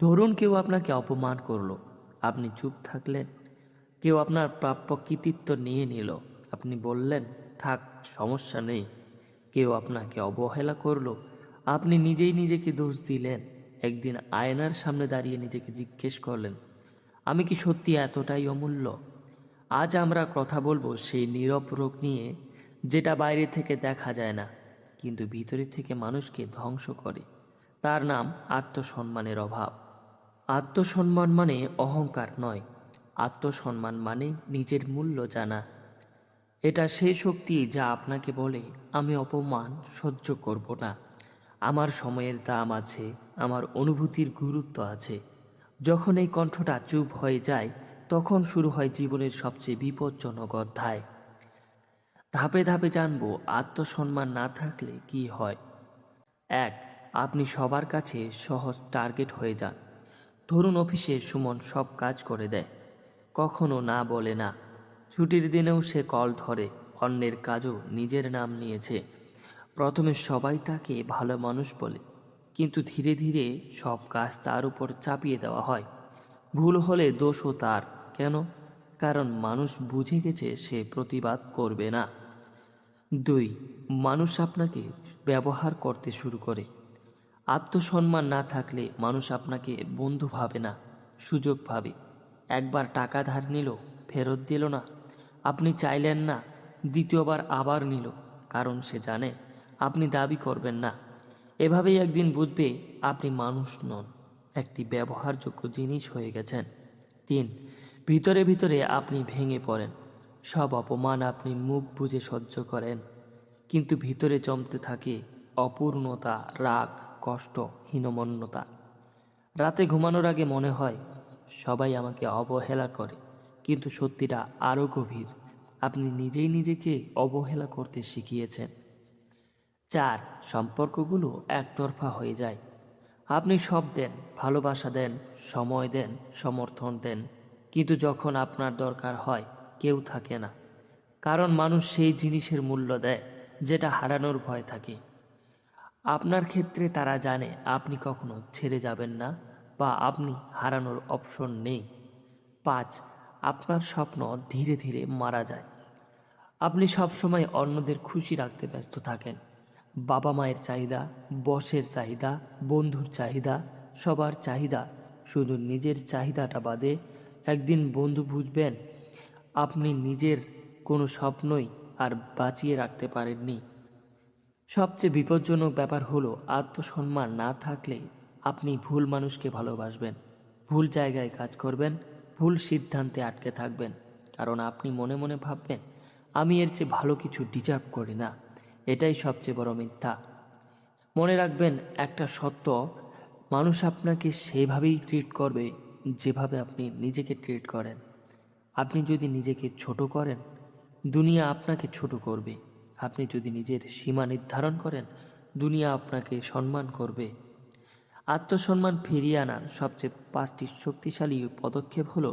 ধরুন কেউ আপনাকে অপমান করলো, আপনি চুপ থাকলেন। কেউ আপনার প্রাপ্য কৃতিত্ব নিয়ে নিল, আপনি বললেন থাক, সমস্যা নেই। কেউ আপনাকে অবহেলা করলো, আপনি নিজেই নিজেকে দোষ দিলেন। একদিন আয়নার সামনে দাঁড়িয়ে নিজেকে জিজ্ঞেস করলেন, আমি কি সত্যি এতটাই অমূল্য? আজ আমরা কথা বলবো সেই নীরব রোগ নিয়ে, যেটা বাইরে থেকে দেখা যায় না কিন্তু ভিতরে থেকে মানুষকে ধ্বংস করে। তার নাম আত্মসম্মানের অভাব। আত্মসম্মান মানে অহংকার নয়, আত্মসম্মান মানে নিজের মূল্য জানা। এটা সেই শক্তি যা আপনাকে বলে, আমি অপমান সহ্য করব না, আমার সময়ের দাম আছে, আমার অনুভূতির গুরুত্ব আছে। যখন এই কণ্ঠটা চুপ হয়ে যায়, তখন শুরু হয় জীবনের সবচেয়ে বিপজ্জনক অধ্যায়। ধাপে ধাপে জানবো আত্মসম্মান না থাকলে কি হয়। 1. আপনি সবার কাছে সহজ টার্গেট হয়ে যান। ধরুন অফিসে সুমন সব কাজ করে দেয়, কখনো না বলে না। ছুটির দিনেও সে কল ধরে, অন্যের কাজও নিজের নাম নিয়েছে। প্রথমে সবাই তাকে ভালো মানুষ বলে, কিন্তু ধীরে ধীরে সব কাজ তার উপর চাপিয়ে দেওয়া হয়। ভুল হলে দোষও তার। কেন? কারণ মানুষ বুঝে গেছে সে প্রতিবাদ করবে না। 2. মানুষ আপনাকে ব্যবহার করতে শুরু করে। আত্মসম্মান না থাকলে মানুষ আপনাকে বন্ধু ভাবে না, সুযোগ ভাবে। একবার টাকা ধার নিল, ফেরত দিল না, আপনি চাইলেন না, দ্বিতীয়বার আবার নিল, কারণ সে জানে আপনি দাবি করবেন না। এভাবেই একদিন বুঝবে আপনি মানুষ নন, একটি ব্যবহারযোগ্য জিনিস হয়ে গেছেন। 3. ভিতরে ভিতরে আপনি ভেঙে পড়েন। সব অপমান আপনি মুখ বুজে সহ্য করেন, কিন্তু ভিতরে জমতে থাকে অপূর্ণতা, রাগ, কষ্ট, হীনমন্যতা। রাতে ঘুমানোর আগে মনে হয় সবাই আমাকে অবহেলা করে, কিন্তু সত্যিটা আরও গভীর, আপনি নিজেই নিজেকে অবহেলা করতে শিখিয়েছেন। 4. সম্পর্কগুলো একতরফা হয়ে যায়। আপনি সব দেন, ভালোবাসা দেন, সময় দেন, সমর্থন দেন, কিন্তু যখন আপনার দরকার হয় কেউ থাকে না। কারণ মানুষ সেই জিনিসের মূল্য দেয় যেটা হারানোর ভয় থাকে। আপনার ক্ষেত্রে তারা জানে আপনি কখনো ছেড়ে যাবেন না, বা আপনি হারানোর অপশন নেই। 5. আপনার স্বপ্ন ধীরে ধীরে মারা যায়। আপনি সবসময় অন্যদের খুশি রাখতে ব্যস্ত থাকেন। বাবা মায়ের চাহিদা, বসের চাহিদা, বন্ধুর চাহিদা, সবার চাহিদা, শুধু নিজের চাহিদাটা বাদে। একদিন বন্ধু বুঝবেন আপনি নিজের কোনো স্বপ্নই আর বাঁচিয়ে রাখতে পারেননি। সবচেয়ে বিপজ্জনক ব্যাপার হলো আত্মসম্মান না থাকলে আপনি ভুল মানুষকে ভালোবাসবেন, ভুল জায়গায় কাজ করবেন, ভুল সিদ্ধান্তে আটকে থাকবেন। কারণ আপনি মনে মনে ভাববেন, আমি এর চেয়ে ভালো কিছু ডিজার্ভ করি না। এটাই সবচেয়ে বড় মিথ্যা। মনে রাখবেন একটা সত্য, মানুষ আপনাকে সেভাবেই ট্রিট করবে যেভাবে আপনি নিজেকে ট্রিট করেন। আপনি যদি নিজেকে ছোট করেন, দুনিয়া আপনাকে ছোট করবে। আপনি যদি নিজের সীমা নির্ধারণ করেন, দুনিয়া আপনাকে সম্মান করবে। আত্মসম্মান ফিরিয়ে আনার সবচেয়ে 5টি শক্তিশালী পদক্ষেপ হলো: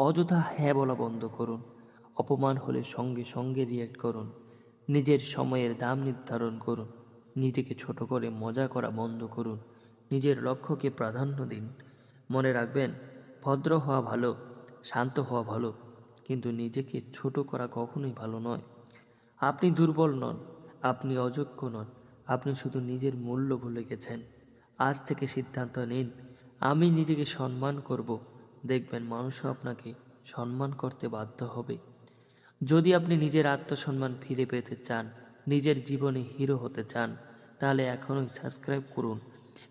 অযথা হ্যাঁ বলা বন্ধ করুন, অপমান হলে সঙ্গে সঙ্গে রিয়্যাক্ট করুন, নিজের সময়ের দাম নির্ধারণ করুন, নিজেকে ছোট করে মজা করা বন্ধ করুন, নিজের লক্ষ্যকে প্রাধান্য দিন। মনে রাখবেন, ভদ্র হওয়া ভালো, শান্ত হওয়া ভালো, কিন্তু নিজেকে ছোট করা কখনোই ভালো নয়। আপনি দুর্বল নন, আপনি অযোগ্য নন, আপনি শুধু নিজের মূল্য ভুলে গেছেন। আজ থেকে সিদ্ধান্ত নিন, আমি নিজেকে সম্মান করব। দেখবেন মানুষও আপনাকে সম্মান করতে বাধ্য হবে। যদি আপনি নিজের আত্মসম্মান ফিরে পেতে চান, নিজের জীবনে হিরো হতে চান, তাহলে এখনই সাবস্ক্রাইব করুন।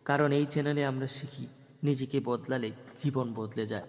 কারণ এই চ্যানেলে আমরা শিখি, নিজেকে বদলালে জীবন বদলে যায়।